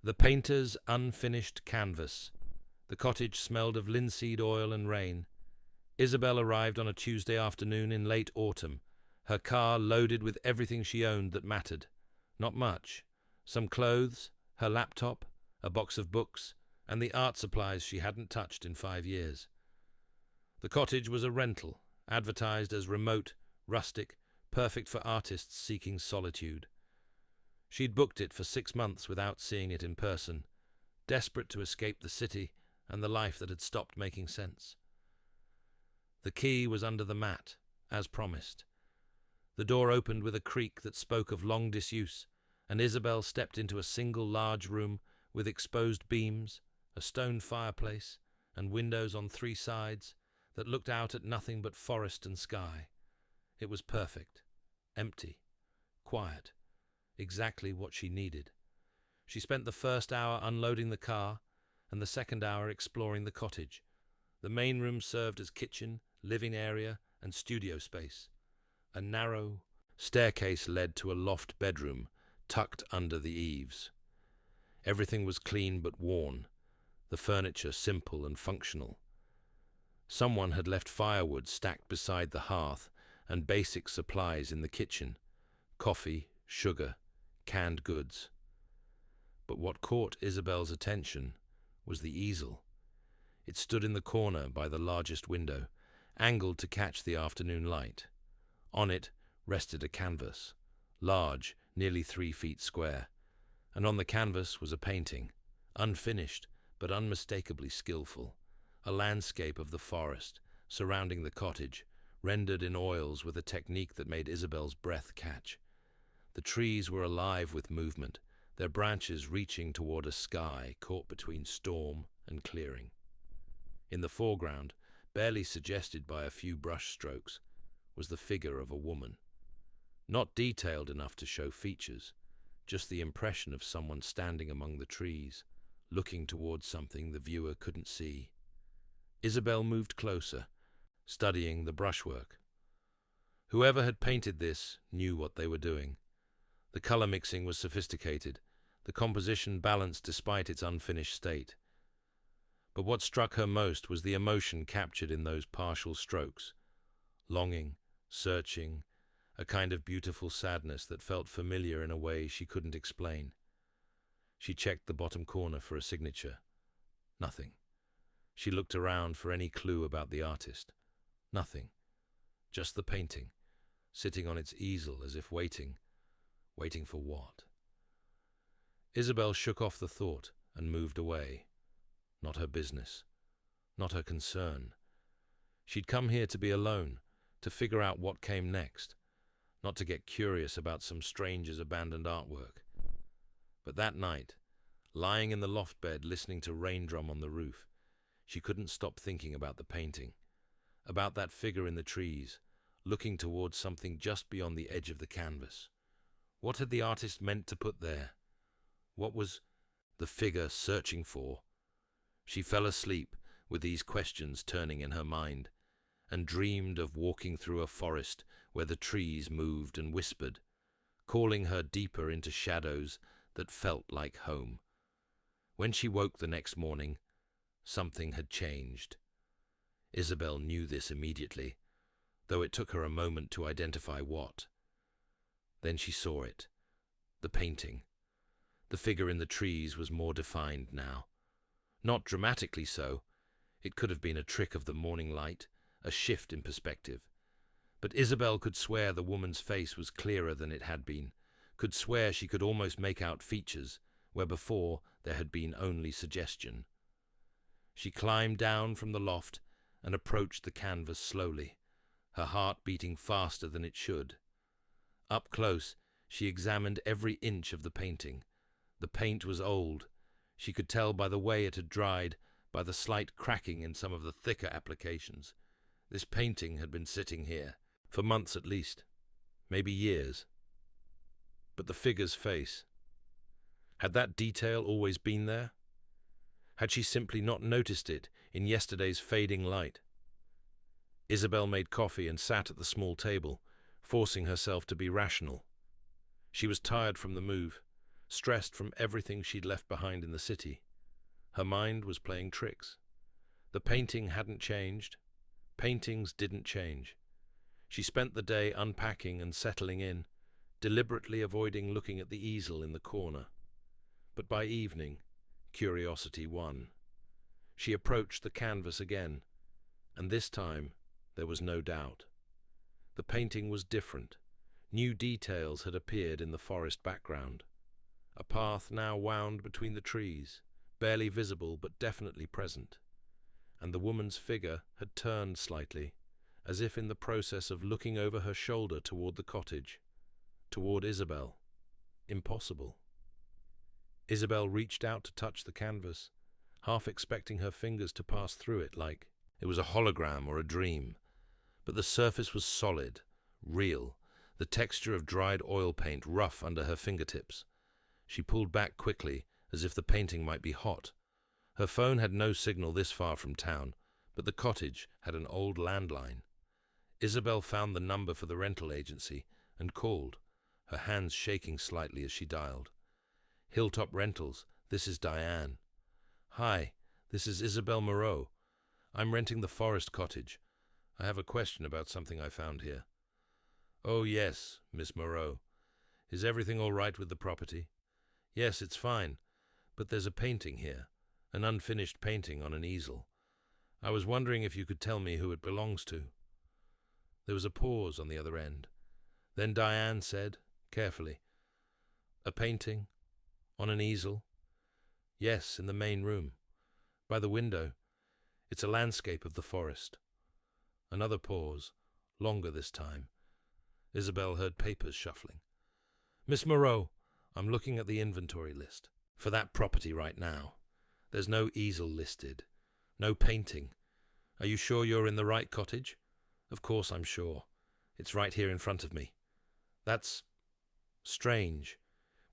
The painter's unfinished canvas. The cottage smelled of linseed oil and rain. Isabelle arrived on a Tuesday afternoon in late autumn, her car loaded with everything she owned that mattered. Not much. Some clothes, her laptop, a box of books, and the art supplies she hadn't touched in 5 years. The cottage was a rental, advertised as remote, rustic, perfect for artists seeking solitude. She'd booked it for 6 months without seeing it in person, desperate to escape the city and the life that had stopped making sense. The key was under the mat, as promised. The door opened with a creak that spoke of long disuse, and Isabelle stepped into a single large room with exposed beams, a stone fireplace, and windows on 3 sides that looked out at nothing but forest and sky. It was perfect, empty, quiet, exactly what she needed. She spent the first hour unloading the car and the second hour exploring the cottage. The main room served as kitchen, living area, and studio space. A narrow staircase led to a loft bedroom tucked under the eaves. Everything was clean but worn, the furniture simple and functional. Someone had left firewood stacked beside the hearth and basic supplies in the kitchen: coffee, sugar, canned goods. But what caught Isabelle's attention was the easel. It stood in the corner by the largest window, angled to catch the afternoon light. On it rested a canvas, large, nearly 3 feet square, and on the canvas was a painting, unfinished but unmistakably skillful, a landscape of the forest surrounding the cottage, rendered in oils with a technique that made Isabelle's breath catch. The trees were alive with movement, their branches reaching toward a sky caught between storm and clearing. In the foreground, barely suggested by a few brushstrokes, was the figure of a woman. Not detailed enough to show features, just the impression of someone standing among the trees, looking towards something the viewer couldn't see. Isabelle moved closer, studying the brushwork. Whoever had painted this knew what they were doing. The color mixing was sophisticated, the composition balanced despite its unfinished state. But what struck her most was the emotion captured in those partial strokes. Longing, searching, a kind of beautiful sadness that felt familiar in a way she couldn't explain. She checked the bottom corner for a signature. Nothing. She looked around for any clue about the artist. Nothing. Just the painting, sitting on its easel as if waiting. Waiting for what? Isabelle shook off the thought and moved away. Not her business. Not her concern. She'd come here to be alone, to figure out what came next, not to get curious about some stranger's abandoned artwork. But that night, lying in the loft bed listening to raindrum on the roof, she couldn't stop thinking about the painting, about that figure in the trees, looking towards something just beyond the edge of the canvas. What had the artist meant to put there? What was the figure searching for? She fell asleep with these questions turning in her mind, and dreamed of walking through a forest where the trees moved and whispered, calling her deeper into shadows that felt like home. When she woke the next morning, something had changed. Isabelle knew this immediately, though it took her a moment to identify what. Then she saw it, the painting. The figure in the trees was more defined now. Not dramatically so. It could have been a trick of the morning light, a shift in perspective. But Isabelle could swear the woman's face was clearer than it had been, could swear she could almost make out features, where before there had been only suggestion. She climbed down from the loft and approached the canvas slowly, her heart beating faster than it should. Up close, she examined every inch of the painting. The paint was old. She could tell by the way it had dried, by the slight cracking in some of the thicker applications. This painting had been sitting here, for months at least, maybe years. But the figure's face, had that detail always been there? Had she simply not noticed it in yesterday's fading light? Isabelle made coffee and sat at the small table, forcing herself to be rational. She was tired from the move, stressed from everything she'd left behind in the city. Her mind was playing tricks. The painting hadn't changed. Paintings didn't change. She spent the day unpacking and settling in, deliberately avoiding looking at the easel in the corner. But by evening, curiosity won. She approached the canvas again, and this time there was no doubt. The painting was different. New details had appeared in the forest background. A path now wound between the trees, barely visible but definitely present. And the woman's figure had turned slightly, as if in the process of looking over her shoulder toward the cottage, toward Isabelle. Impossible. Isabelle reached out to touch the canvas, half expecting her fingers to pass through it like it was a hologram or a dream. But the surface was solid, real, the texture of dried oil paint rough under her fingertips. She pulled back quickly, as if the painting might be hot. Her phone had no signal this far from town, but the cottage had an old landline. Isabelle found the number for the rental agency and called, her hands shaking slightly as she dialed. "Hilltop Rentals, this is Diane." "Hi, this is Isabelle Moreau. I'm renting the forest cottage. I have a question about something I found here." "Oh, yes, Miss Moreau. Is everything all right with the property?" "Yes, it's fine, but there's a painting here, an unfinished painting on an easel. I was wondering if you could tell me who it belongs to." There was a pause on the other end. Then Diane said, carefully, "A painting? On an easel?" "Yes, in the main room. By the window. It's a landscape of the forest." Another pause, longer this time. Isabelle heard papers shuffling. "Miss Moreau, I'm looking at the inventory list. For that property right now. There's no easel listed. No painting. Are you sure you're in the right cottage?" "Of course I'm sure. It's right here in front of me." "That's strange.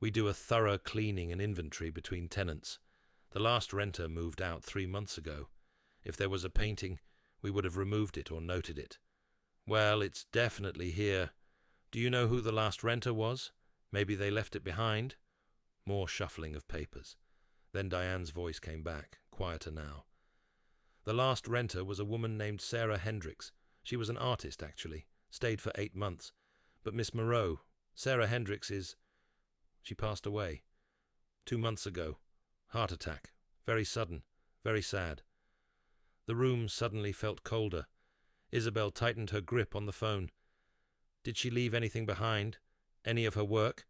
We do a thorough cleaning and inventory between tenants. The last renter moved out 3 months ago. If there was a painting, we would have removed it or noted it." "Well, it's definitely here. Do you know who the last renter was? Maybe they left it behind?" More shuffling of papers. Then Diane's voice came back, quieter now. "The last renter was a woman named Sarah Hendricks. She was an artist, actually. Stayed for 8 months. But Miss Moreau, Sarah Hendricks is... She passed away. 2 months ago. Heart attack. Very sudden. Very sad." The room suddenly felt colder. Isabelle tightened her grip on the phone. "Did she leave anything behind? Any of her work?"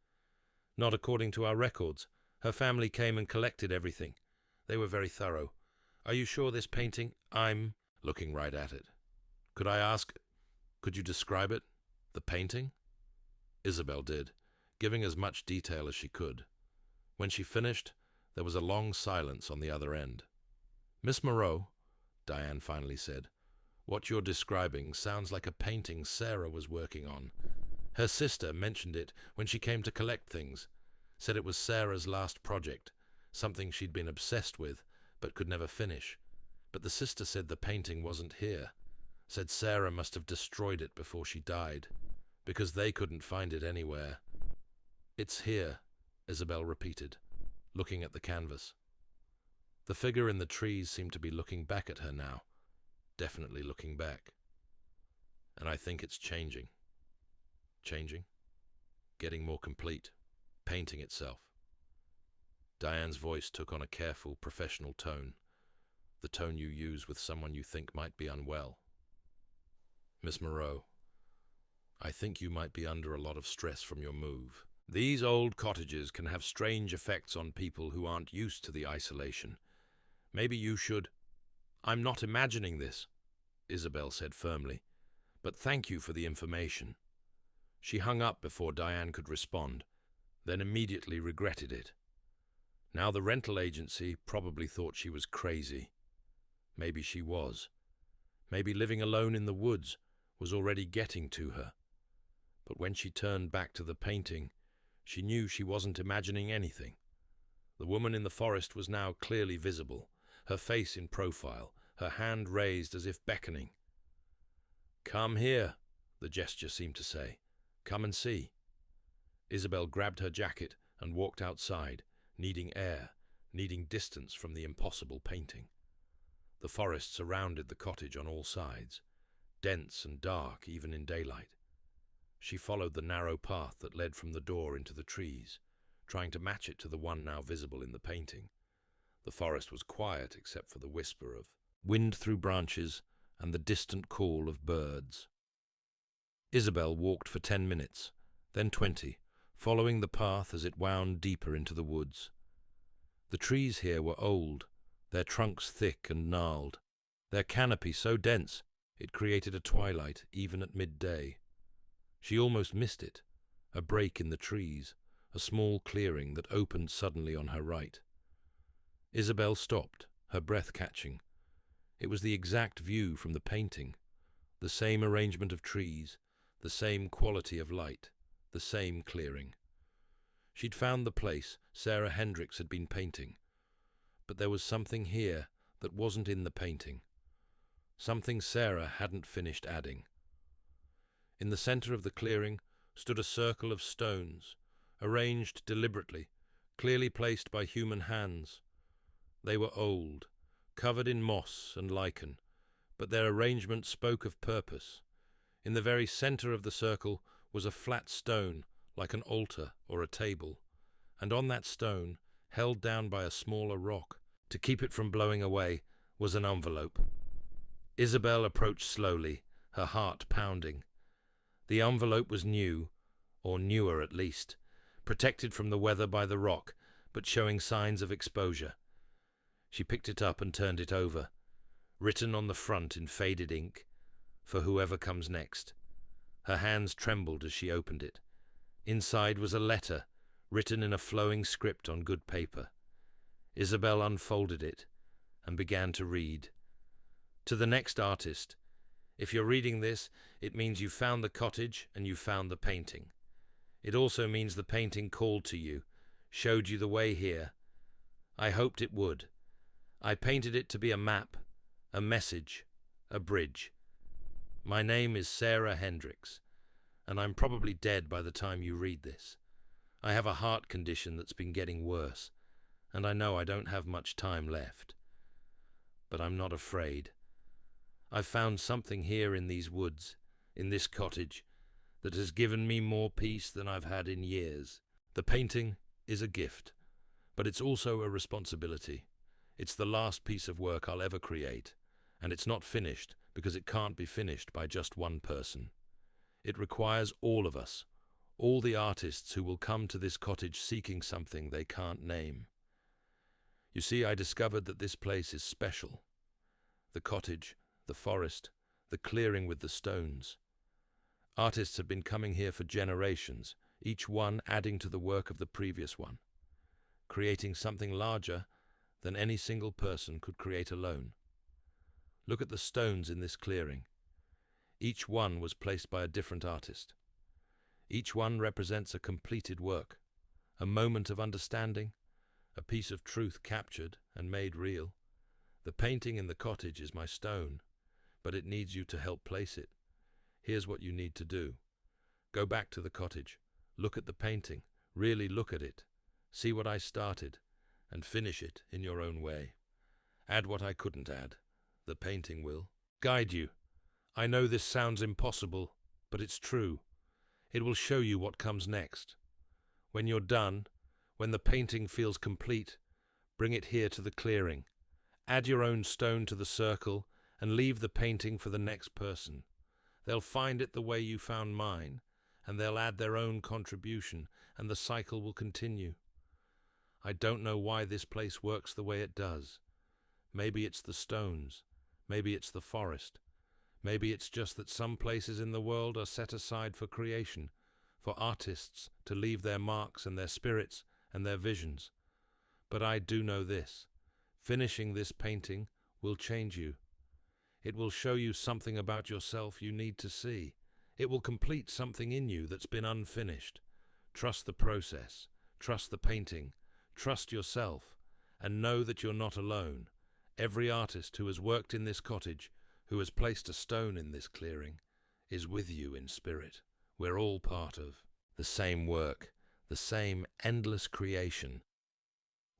"Not according to our records. Her family came and collected everything. They were very thorough. Are you sure this painting..." "I'm looking right at it. Could I ask, could you describe it? The painting?" Isabelle did, giving as much detail as she could. When she finished, there was a long silence on the other end. "Miss Moreau," Diane finally said, "what you're describing sounds like a painting Sarah was working on. Her sister mentioned it when she came to collect things. Said it was Sarah's last project, something she'd been obsessed with, but could never finish. But the sister said the painting wasn't here. Said Sarah must have destroyed it before she died, because they couldn't find it anywhere." "It's here," Isabelle repeated, looking at the canvas. The figure in the trees seemed to be looking back at her now, definitely looking back. "And I think it's changing." "Changing?" "Getting more complete. Painting itself." Diane's voice took on a careful, professional tone, the tone you use with someone you think might be unwell. "Miss Moreau, I think you might be under a lot of stress from your move. These old cottages can have strange effects on people who aren't used to the isolation. Maybe you should..." "I'm not imagining this," Isabelle said firmly, "but thank you for the information." She hung up before Diane could respond, then immediately regretted it. Now the rental agency probably thought she was crazy. Maybe she was. Maybe living alone in the woods was already getting to her. But when she turned back to the painting, she knew she wasn't imagining anything. The woman in the forest was now clearly visible, her face in profile, her hand raised as if beckoning. "Come here," the gesture seemed to say. "Come and see." Isabelle grabbed her jacket, and walked outside, needing air, needing distance from the impossible painting. The forest surrounded the cottage on all sides, dense and dark even in daylight. She followed the narrow path that led from the door into the trees, trying to match it to the one now visible in the painting. The forest was quiet except for the whisper of wind through branches and the distant call of birds. Isabelle walked for 10 minutes, then 20, following the path as it wound deeper into the woods. The trees here were old, their trunks thick and gnarled, their canopy so dense it created a twilight even at midday. She almost missed it, a break in the trees, a small clearing that opened suddenly on her right. Isabelle stopped, her breath catching. It was the exact view from the painting, the same arrangement of trees, the same quality of light, the same clearing. She'd found the place Sarah Hendricks had been painting, but there was something here that wasn't in the painting, something Sarah hadn't finished adding. In the center of the clearing stood a circle of stones, arranged deliberately, clearly placed by human hands. They were old, covered in moss and lichen, but their arrangement spoke of purpose. In the very center of the circle was a flat stone, like an altar or a table, and on that stone, held down by a smaller rock, to keep it from blowing away, was an envelope. Isabelle approached slowly, her heart pounding. The envelope was new, or newer at least, protected from the weather by the rock, but showing signs of exposure. She picked it up and turned it over, written on the front in faded ink, "For whoever comes next." Her hands trembled as she opened it. Inside was a letter, written in a flowing script on good paper. Isabelle unfolded it and began to read. "To the next artist. If you're reading this, it means you found the cottage and you found the painting. It also means the painting called to you, showed you the way here. I hoped it would. I painted it to be a map, a message, a bridge. My name is Sarah Hendricks, and I'm probably dead by the time you read this. I have a heart condition that's been getting worse, and I know I don't have much time left. But I'm not afraid. I've found something here in these woods, in this cottage, that has given me more peace than I've had in years. The painting is a gift, but it's also a responsibility. It's the last piece of work I'll ever create, and it's not finished because it can't be finished by just one person. It requires all of us, all the artists who will come to this cottage seeking something they can't name. You see, I discovered that this place is special. The cottage, the forest, the clearing with the stones. Artists have been coming here for generations, each one adding to the work of the previous one, creating something larger than any single person could create alone. Look at the stones in this clearing. Each one was placed by a different artist. Each one represents a completed work, a moment of understanding, a piece of truth captured and made real. The painting in the cottage is my stone, but it needs you to help place it. Here's what you need to do. Go back to the cottage, look at the painting, really look at it, see what I started, and finish it in your own way. Add what I couldn't add. The painting will guide you. I know this sounds impossible, but it's true. It will show you what comes next. When you're done, when the painting feels complete, bring it here to the clearing. Add your own stone to the circle and leave the painting for the next person. They'll find it the way you found mine, and they'll add their own contribution, and the cycle will continue. I don't know why this place works the way it does. Maybe it's the stones. Maybe it's the forest. Maybe it's just that some places in the world are set aside for creation, for artists to leave their marks and their spirits and their visions. But I do know this. Finishing this painting will change you. It will show you something about yourself you need to see. It will complete something in you that's been unfinished. Trust the process. Trust the painting. Trust yourself. And know that you're not alone. Every artist who has worked in this cottage, who has placed a stone in this clearing, is with you in spirit. We're all part of the same work, the same endless creation.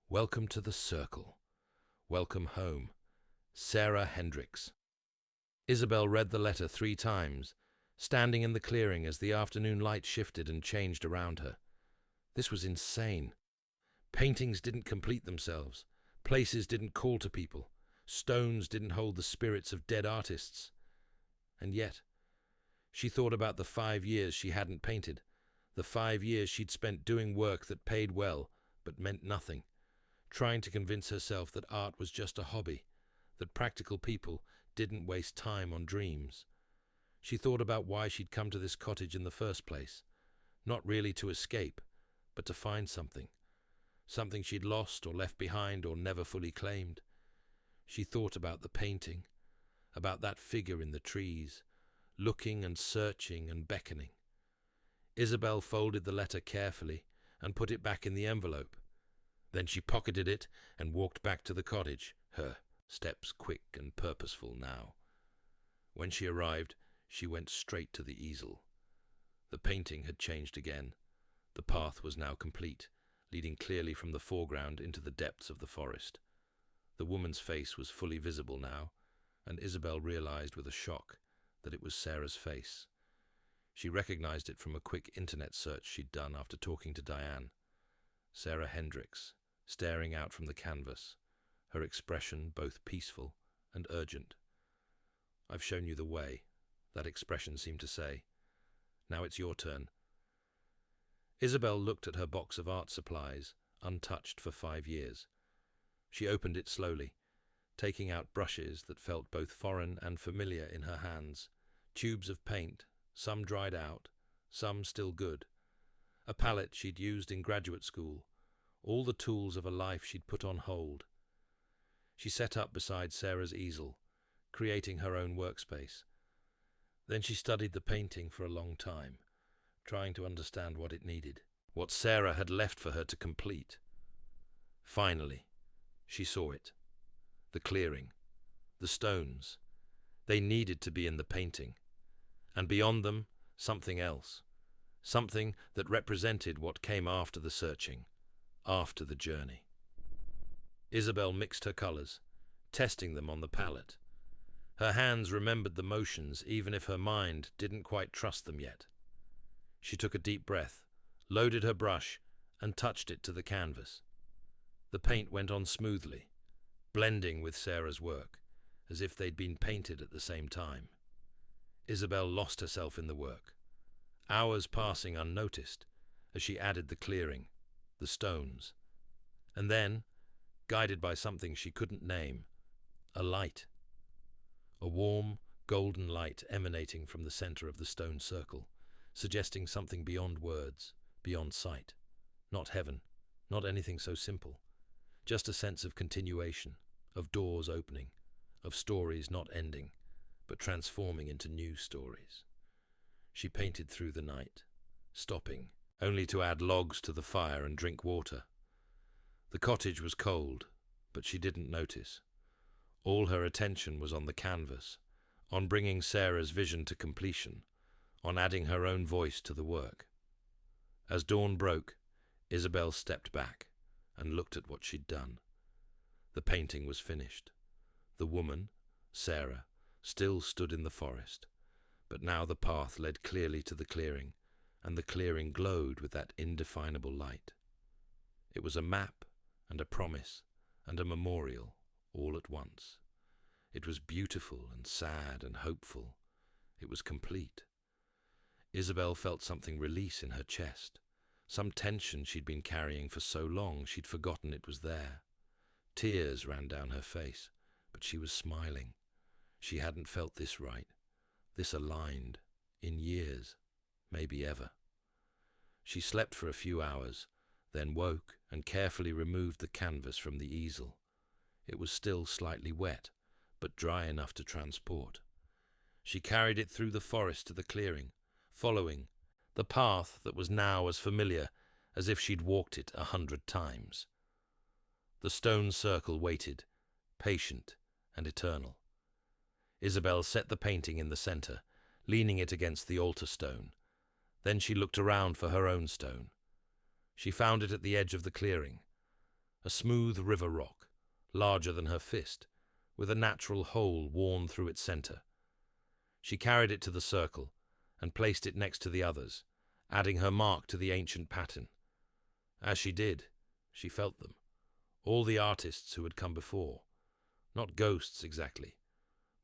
Welcome to the circle. Welcome home. Sarah Hendricks. Isabelle read the letter 3 times, standing in the clearing as the afternoon light shifted and changed around her. This was insane. Paintings didn't complete themselves. Places didn't call to people. Stones didn't hold the spirits of dead artists. And yet, she thought about the 5 years she hadn't painted, the 5 years she'd spent doing work that paid well but meant nothing, trying to convince herself that art was just a hobby, that practical people didn't waste time on dreams. She thought about why she'd come to this cottage in the first place, not really to escape, but to find something, something she'd lost or left behind or never fully claimed. She thought about the painting, about that figure in the trees, looking and searching and beckoning. Isabelle folded the letter carefully and put it back in the envelope. Then she pocketed it and walked back to the cottage, her steps quick and purposeful now. When she arrived, she went straight to the easel. The painting had changed again. The path was now complete, leading clearly from the foreground into the depths of the forest. The woman's face was fully visible now, and Isabelle realized with a shock that it was Sarah's face. She recognized it from a quick internet search she'd done after talking to Diane. Sarah Hendricks, staring out from the canvas, her expression both peaceful and urgent. "I've shown you the way," that expression seemed to say. "Now it's your turn." Isabelle looked at her box of art supplies, untouched for 5 years. She opened it slowly, taking out brushes that felt both foreign and familiar in her hands, tubes of paint, some dried out, some still good, a palette she'd used in graduate school, all the tools of a life she'd put on hold. She set up beside Sarah's easel, creating her own workspace. Then she studied the painting for a long time, trying to understand what it needed, what Sarah had left for her to complete. Finally, she saw it. The clearing, the stones. They needed to be in the painting. And beyond them, something else. Something that represented what came after the searching, after the journey. Isabelle mixed her colors, testing them on the palette. Her hands remembered the motions even if her mind didn't quite trust them yet. She took a deep breath, loaded her brush, and touched it to the canvas. The paint went on smoothly, blending with Sarah's work, as if they'd been painted at the same time. Isabelle lost herself in the work, hours passing unnoticed as she added the clearing, the stones. And then, guided by something she couldn't name, a light. A warm, golden light emanating from the center of the stone circle, suggesting something beyond words, beyond sight. Not heaven, not anything so simple. Just a sense of continuation, of doors opening, of stories not ending, but transforming into new stories. She painted through the night, stopping, only to add logs to the fire and drink water. The cottage was cold, but she didn't notice. All her attention was on the canvas, on bringing Sarah's vision to completion, on adding her own voice to the work. As dawn broke, Isabelle stepped back and looked at what she'd done. The painting was finished. The woman, Sarah, still stood in the forest, but now the path led clearly to the clearing, and the clearing glowed with that indefinable light. It was a map and a promise and a memorial all at once. It was beautiful and sad and hopeful. It was complete. Isabelle felt something release in her chest, some tension she'd been carrying for so long she'd forgotten it was there. Tears ran down her face, but she was smiling. She hadn't felt this right, this aligned, in years, maybe ever. She slept for a few hours, then woke and carefully removed the canvas from the easel. It was still slightly wet, but dry enough to transport. She carried it through the forest to the clearing, following the path that was now as familiar as if she'd walked it 100 times. The stone circle waited, patient and eternal. Isabelle set the painting in the center, leaning it against the altar stone. Then she looked around for her own stone. She found it at the edge of the clearing, a smooth river rock, larger than her fist, with a natural hole worn through its center. She carried it to the circle and placed it next to the others, adding her mark to the ancient pattern. As she did, she felt them, all the artists who had come before. Not ghosts exactly,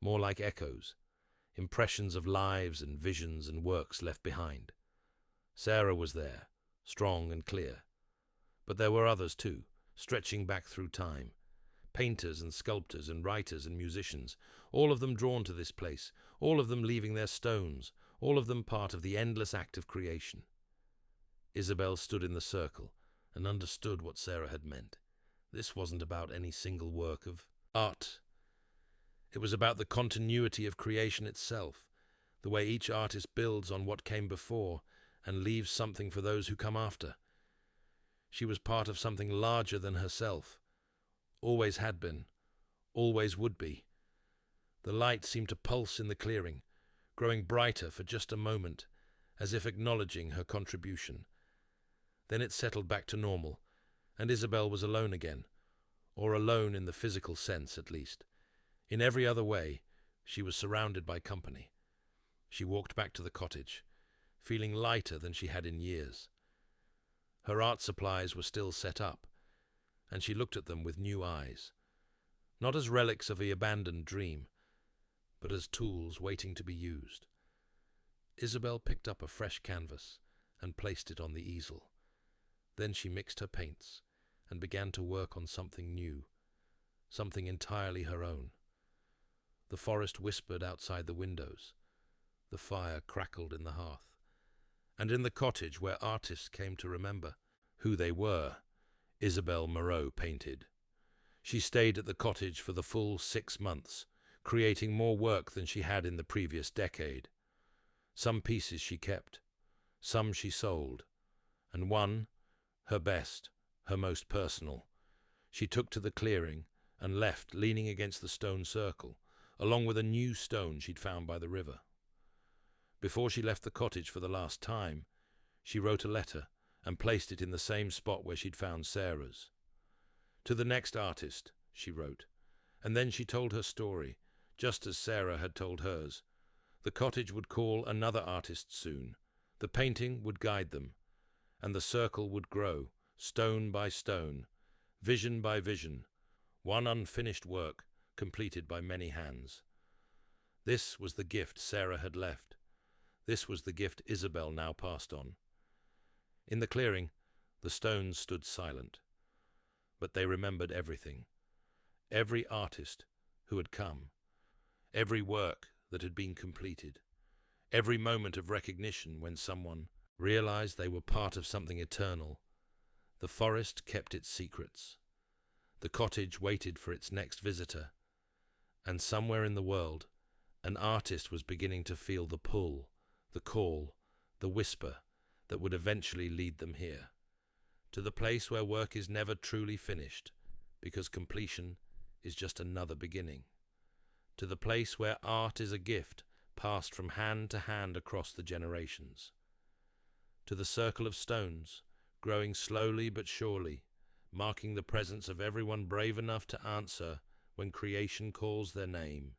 more like echoes, impressions of lives and visions and works left behind. Sarah was there, strong and clear. But there were others too, stretching back through time. Painters and sculptors and writers and musicians, all of them drawn to this place, all of them leaving their stones, all of them part of the endless act of creation. Isabelle stood in the circle and understood what Sarah had meant. This wasn't about any single work of art. It was about the continuity of creation itself, the way each artist builds on what came before and leaves something for those who come after. She was part of something larger than herself, always had been, always would be. The light seemed to pulse in the clearing, growing brighter for just a moment, as if acknowledging her contribution. Then it settled back to normal, and Isabelle was alone again, or alone in the physical sense at least. In every other way, she was surrounded by company. She walked back to the cottage, feeling lighter than she had in years. Her art supplies were still set up, and she looked at them with new eyes, not as relics of the abandoned dream, but as tools waiting to be used. Isabelle picked up a fresh canvas and placed it on the easel. Then she mixed her paints and began to work on something new, something entirely her own. The forest whispered outside the windows. The fire crackled in the hearth. And in the cottage where artists came to remember who they were, Isabelle Moreau painted. She stayed at the cottage for the full 6 months, creating more work than she had in the previous decade. Some pieces she kept, some she sold, and one, her best, her most personal, she took to the clearing and left leaning against the stone circle, along with a new stone she'd found by the river. Before she left the cottage for the last time, she wrote a letter and placed it in the same spot where she'd found Sarah's. To the next artist, she wrote, and then she told her story, just as Sarah had told hers. The cottage would call another artist soon. The painting would guide them, and the circle would grow, stone by stone, vision by vision, one unfinished work completed by many hands. This was the gift Sarah had left. This was the gift Isabelle now passed on. In the clearing, the stones stood silent, but they remembered everything. Every artist who had come, every work that had been completed, every moment of recognition when someone realized they were part of something eternal. The forest kept its secrets. The cottage waited for its next visitor. And somewhere in the world, an artist was beginning to feel the pull, the call, the whisper that would eventually lead them here, to the place where work is never truly finished, because completion is just another beginning, to the place where art is a gift passed from hand to hand across the generations, to the circle of stones, growing slowly but surely, marking the presence of everyone brave enough to answer when creation calls their name.